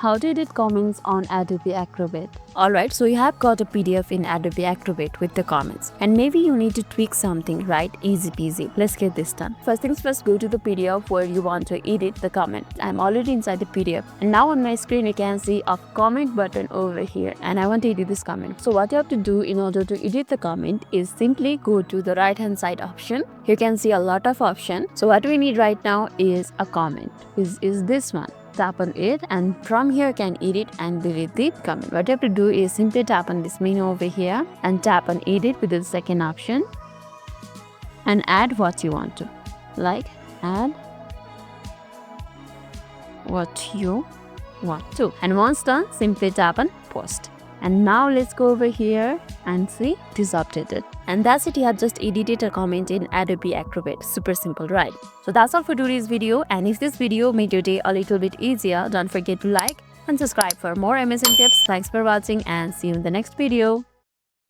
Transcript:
How to edit comments on Adobe Acrobat. Alright, so you have got a PDF in Adobe Acrobat with the comments, and maybe you need to tweak something, right? Easy peasy. Let's get this done. First things first, go to the PDF where you want to edit the comment. I'm already inside the PDF, and now on my screen you can see a comment button over here, and I want to edit this comment. So what you have to do in order to edit the comment is simply go to the right hand side option. You can see a lot of options. So what we need right now is a comment. Is this one. Tap on it, and from here you can edit and delete the comment. What you have to do is simply tap on this menu over here and tap on edit with the second option and add what you want to. Like add what you want to. And once done, simply tap on post. And now let's go over here and see it is updated. And that's it, you have just edited a comment in Adobe Acrobat. Super simple, right? So that's all for today's video, and if this video made your day a little bit easier, don't forget to like and subscribe for more amazing tips. Thanks for watching and see you in the next video.